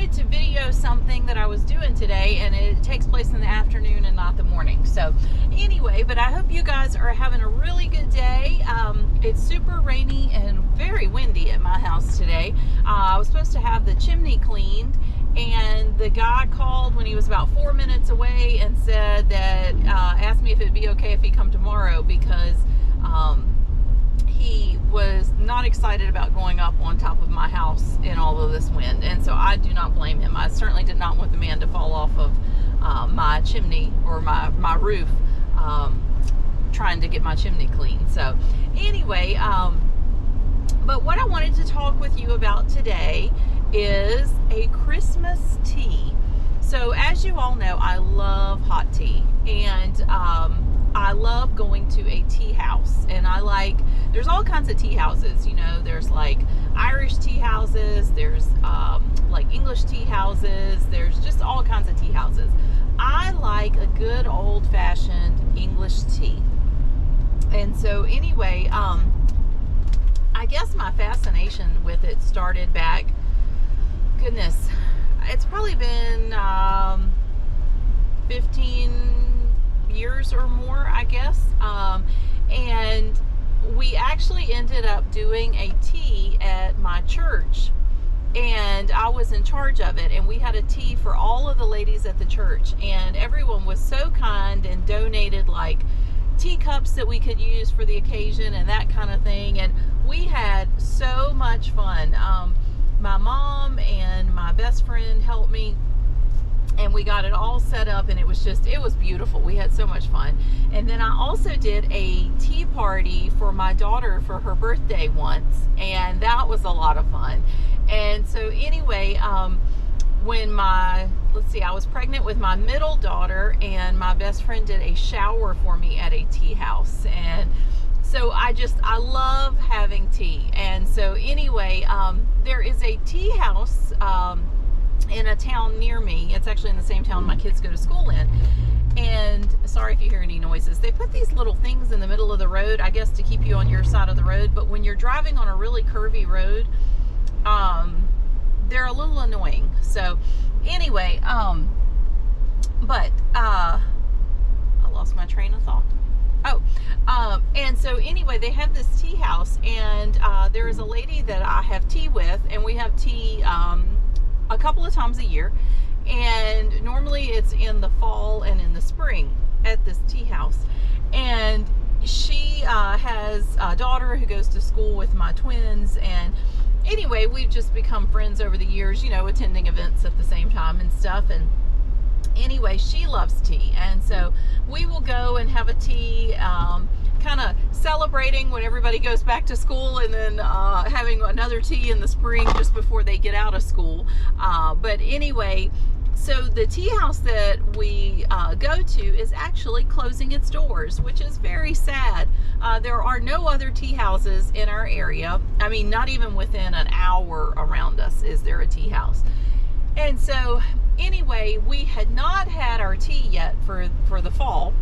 wanted to video something that I was doing today, and it takes place in the afternoon and not the morning. So anyway, but I hope you guys are having a really good day. It's super rainy and very windy at my house today. I was supposed to have the chimney cleaned, and the guy called when he was about 4 minutes away and said that, asked me if it'd be okay if he come tomorrow, because he was not excited about going up on top of my house in all of this wind. And so I do not blame him. I certainly did not want the man to fall off of my chimney or my roof trying to get my chimney clean. So anyway, but what I wanted to talk with you about today is a Christmas tea. So as you all know, I love hot tea, and I love going to a tea house, and there's all kinds of tea houses, you know, there's like Irish tea houses, there's like English tea houses, there's just all kinds of tea houses. I like a good old-fashioned English tea. And so anyway, I guess my fascination with it started back, goodness, it's probably been 15 years or more, I guess. And we actually ended up doing a tea at my church, and I was in charge of it, and we had a tea for all of the ladies at the church, and everyone was so kind and donated like teacups that we could use for the occasion and that kind of thing, and we had so much fun. My mom and my best friend helped me, and we got it all set up, and it was beautiful. We had so much fun. And then I also did a tea party for my daughter for her birthday once, and that was a lot of fun. And so anyway, when I was pregnant with my middle daughter, and my best friend did a shower for me at a tea house. And so I love having tea. And so anyway, there is a tea house in a town near me. It's actually in the same town my kids go to school in. And sorry if you hear any noises. They put these little things in the middle of the road, I guess, to keep you on your side of the road. But when you're driving on a really curvy road, they're a little annoying. So anyway, I lost my train of thought. And so anyway, they have this tea house, and there is a lady that I have tea with, and we have tea a couple of times a year, and normally it's in the fall and in the spring at this tea house. And she has a daughter who goes to school with my twins, and anyway, we've just become friends over the years, you know, attending events at the same time and stuff. And anyway, she loves tea, and so we will go and have a tea, kind of celebrating when everybody goes back to school, and then having another tea in the spring just before they get out of school. But anyway, so the tea house that we go to is actually closing its doors, which is very sad. There are no other tea houses in our area. I mean, not even within an hour around us is there a tea house. And so anyway, we had not had our tea yet for the fall.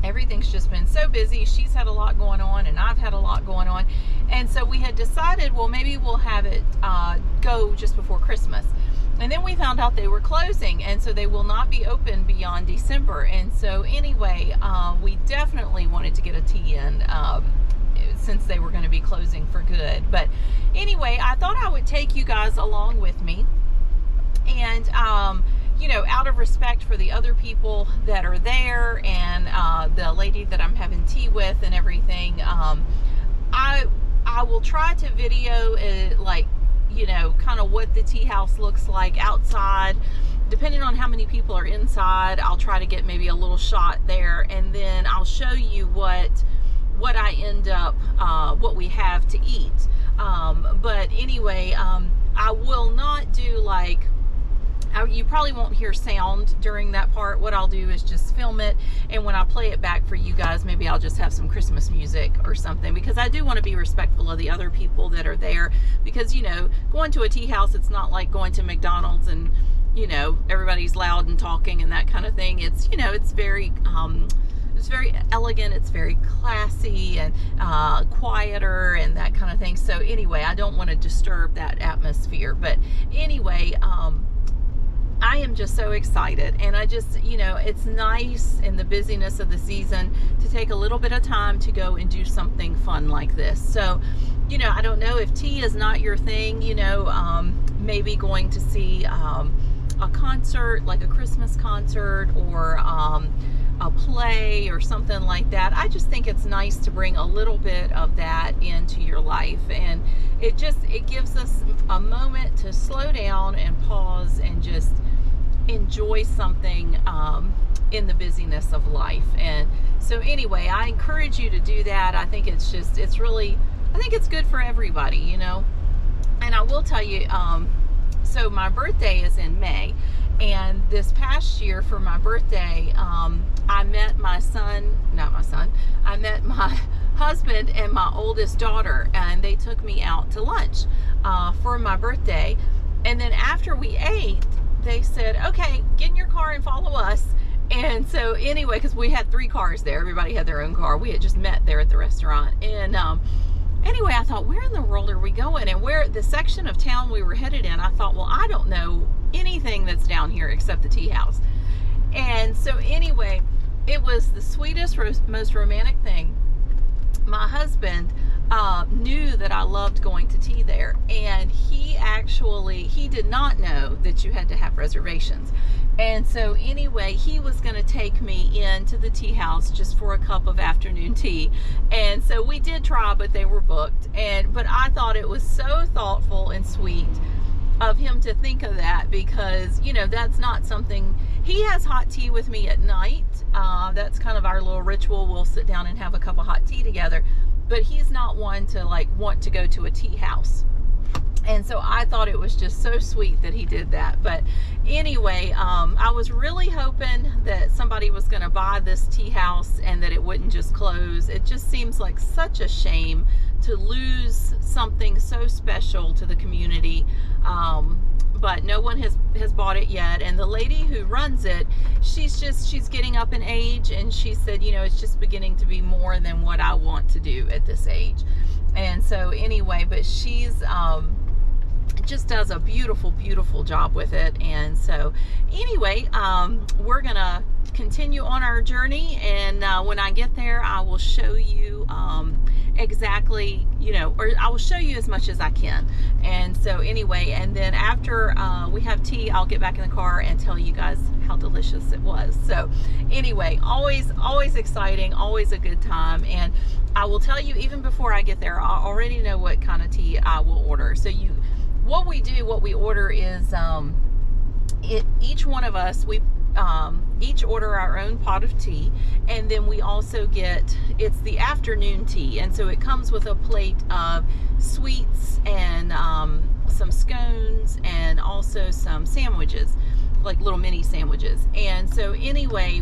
Everything's just been so busy. She's had a lot going on, and I've had a lot going on. And so we had decided, well, maybe we'll have it go just before Christmas. And then we found out they were closing, and so they will not be open beyond December. And so anyway, we definitely wanted to get a tea in since they were going to be closing for good. But anyway, I thought I would take you guys along with me. And, you know, out of respect for the other people that are there, and the lady that I'm having tea with and everything, I will try to video it, like, you know, kind of what the tea house looks like outside. Depending on how many people are inside, I'll try to get maybe a little shot there, and then I'll show you what I end up, what we have to eat. But anyway, I will not do like, you probably won't hear sound during that part. What I'll do is just film it, and when I play it back for you guys, maybe I'll just have some Christmas music or something, because I do want to be respectful of the other people that are there. Because, you know, going to a tea house, it's not like going to McDonald's and, you know, everybody's loud and talking and that kind of thing. It's, you know, it's very it's very elegant, it's very classy and quieter and that kind of thing. So anyway, I don't want to disturb that atmosphere, but anyway, I am just so excited, and I just, you know, it's nice in the busyness of the season to take a little bit of time to go and do something fun like this. So, you know, I don't know if tea is not your thing, you know, maybe going to see a concert, like a Christmas concert, or a play or something like that. I just think it's nice to bring a little bit of that into your life, and it gives us a moment to slow down and pause and just enjoy something in the busyness of life. And so anyway, I encourage you to do that. I think it's good for everybody, you know. And I will tell you, so my birthday is in May, and this past year for my birthday, I met I met my husband and my oldest daughter, and they took me out to lunch for my birthday. And then after we ate, they said, okay, get in your car and follow us. And so anyway, because we had 3 cars there, everybody had their own car. We had just met there at the restaurant. And anyway, I thought, where in the world are we going? And where the section of town we were headed in, I thought, well, I don't know anything that's down here except the tea house. And so anyway, it was the sweetest, most romantic thing. My husband knew that I loved going to tea there, and he did not know that you had to have reservations. And so anyway, he was going to take me into the tea house just for a cup of afternoon tea. And so we did try, but they were booked. But I thought it was so thoughtful and sweet of him to think of that, because, you know, that's not something. He has hot tea with me at night. That's kind of our little ritual. We'll sit down and have a cup of hot tea together. But he's not one to want to go to a tea house. And so I thought it was just so sweet that he did that. But anyway, I was really hoping that somebody was going to buy this tea house and that it wouldn't just close. It just seems like such a shame to lose something so special to the community. But no one has bought it yet. And the lady who runs it, she's getting up in age, and she said, you know, it's just beginning to be more than what I want to do at this age. And so anyway, but she's just does a beautiful, beautiful job with it. And so anyway, we're gonna continue on our journey, and when I get there, I will show you exactly, you know, or I will show you as much as I can. And so anyway, and then after we have tea, I'll get back in the car and tell you guys how delicious it was. So anyway, always exciting, always a good time. And I will tell you, even before I get there, I already know what kind of tea I will order. So what we order is each one of us, we each order our own pot of tea, and then we also it's the afternoon tea, and so it comes with a plate of sweets and some scones and also some sandwiches, like little mini sandwiches. And so anyway,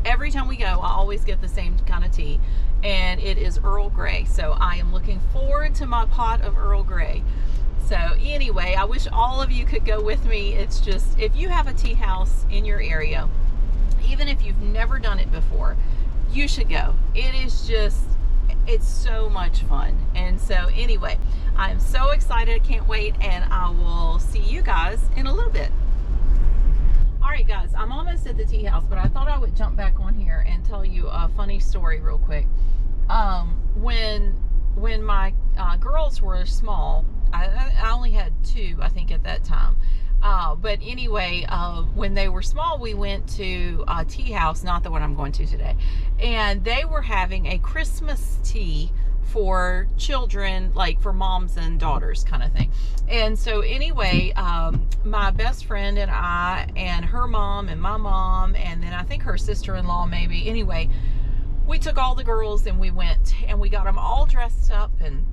every time we go, I always get the same kind of tea, and it is Earl Grey. So I am looking forward to my pot of Earl Grey. So anyway, I wish all of you could go with me. It's just, if you have a tea house in your area, even if you've never done it before, you should go. It's so much fun. And so anyway, I'm so excited. I can't wait, and I will see you guys in a little bit. All right, guys, I'm almost at the tea house, but I thought I would jump back on here and tell you a funny story real quick. When my girls were small, I only had 2, I think, at that time. But anyway, when they were small, we went to a tea house, not the one I'm going to today, and they were having a Christmas tea for children, like for moms and daughters kind of thing. And so anyway, my best friend and I and her mom and my mom, and then I think her sister-in-law maybe. Anyway, we took all the girls and we went and we got them all dressed up, and,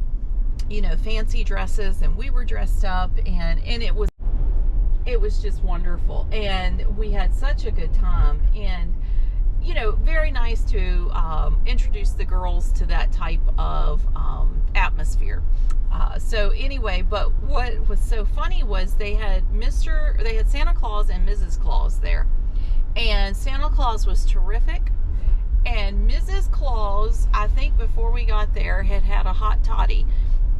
you know, fancy dresses, and we were dressed up, and it was just wonderful, and we had such a good time. And, you know, very nice to introduce the girls to that type of atmosphere. So anyway, but what was so funny was they had Santa Claus and Mrs. Claus there, and Santa Claus was terrific, and Mrs. Claus, I think before we got there, had a hot toddy,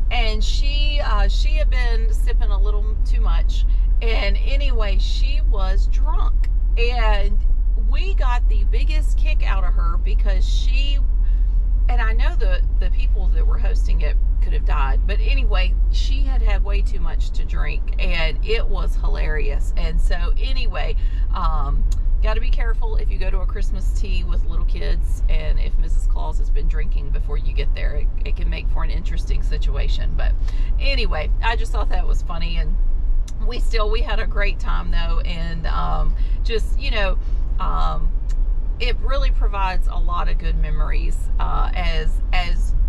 and she had been sipping a little too much, and anyway, she was drunk, and we got the biggest kick out of her because and I know the people that were hosting it could have died, but anyway, she had way too much to drink, and it was hilarious. And so anyway, got to be careful if you go to a Christmas tea with little kids, and if Mrs. Claus has been drinking before you get there, it can make for an interesting situation. But anyway, I just thought that was funny, and we had a great time though, and just, you know, it really provides a lot of good memories as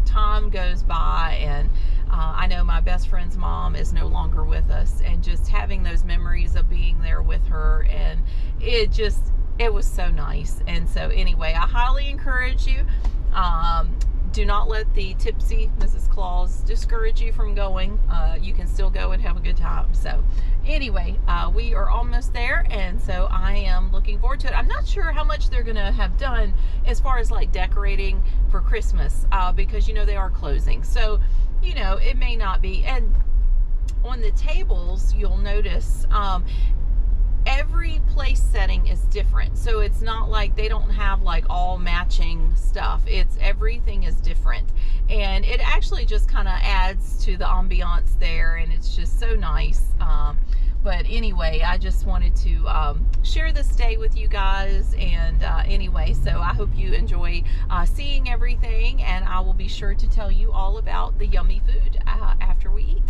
time goes by, and I know my best friend's mom is no longer with us, and just having those memories of being there with her, and it was so nice. And so anyway, I highly encourage you, do not let the tipsy Mrs. Claus discourage you from going. You can still go and have a good time. So anyway, we are almost there, and so I am looking forward to it. I'm not sure how much they're gonna have done as far as like decorating for Christmas, because, you know, they are closing, so, you know, it may not be. And on the tables, you'll notice every place setting is different, so it's not like they don't have like all matching stuff. Everything is different, and it actually just kind of adds to the ambiance there, and it's just so nice. But anyway, I just wanted to share this day with you guys, and anyway, so I hope you enjoy seeing everything, and I will be sure to tell you all about the yummy food after we eat.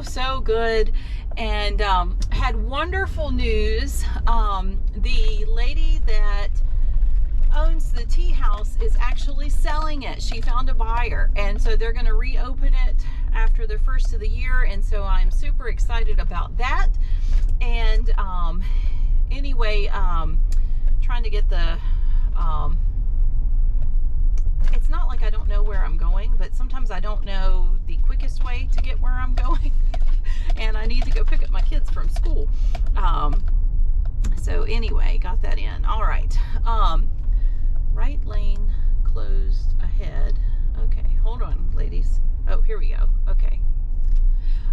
So good, and had wonderful news. The lady that owns the tea house is actually selling it. She found a buyer, and so they're going to reopen it after the first of the year, and so I'm super excited about that. And anyway, trying to get the it's not like I don't know where I'm going, but sometimes I don't know the quickest way to get where I'm going. And I need to go pick up my kids from school. So anyway, got that in. All right. Right lane closed ahead. Okay, hold on, ladies. Oh, here we go. Okay.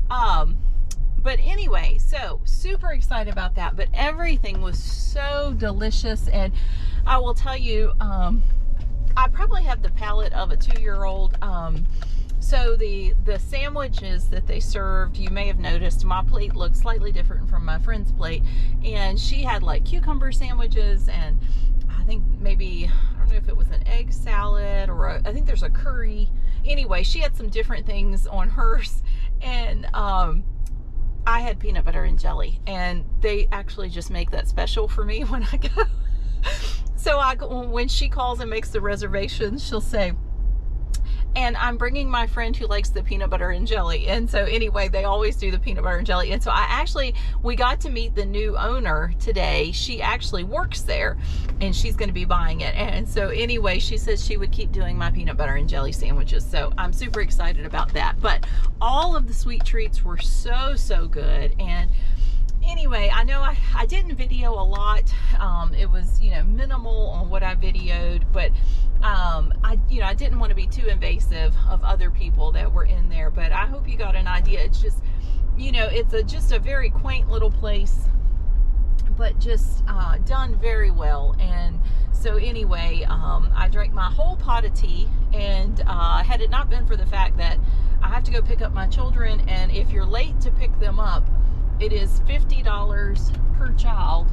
But anyway, so super excited about that. But everything was so delicious, and I will tell you, I probably have the palate of a 2-year-old. So the sandwiches that they served, you may have noticed, my plate looked slightly different from my friend's plate, and she had like cucumber sandwiches, and I think maybe, I don't know if it was an egg salad, or I think there's a curry. Anyway, she had some different things on hers, and I had peanut butter and jelly, and they actually just make that special for me when I go. So when she calls and makes the reservation, she'll say, and I'm bringing my friend who likes the peanut butter and jelly. And so anyway, they always do the peanut butter and jelly. And so we got to meet the new owner today. She actually works there, and she's going to be buying it. And so anyway, she says she would keep doing my peanut butter and jelly sandwiches. So I'm super excited about that. But all of the sweet treats were so, so good. And anyway, I know I didn't video a lot. It was, minimal on what I videoed, but I didn't want to be too invasive of other people that were in there. But I hope you got an idea. It's just, you know, it's just a very quaint little place, but just done very well. And so anyway, I drank my whole pot of tea, and had it not been for the fact that I have to go pick up my children, and if you're late to pick them up, it is $50 per child,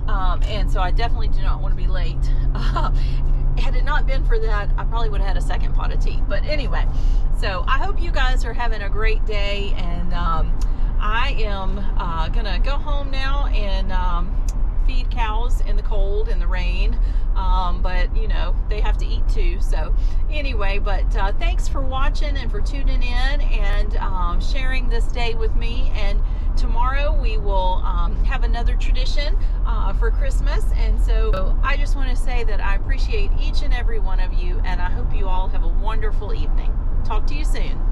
and so I definitely do not want to be late. Had it not been for that, I probably would have had a second pot of tea. But anyway, so I hope you guys are having a great day, and I am gonna go home now and feed cows in the cold and the rain, but you know, they have to eat too. So anyway, but thanks for watching and for tuning in and sharing this day with me. And tomorrow we will have another tradition for Christmas. And so I just want to say that I appreciate each and every one of you, and I hope you all have a wonderful evening. Talk to you soon.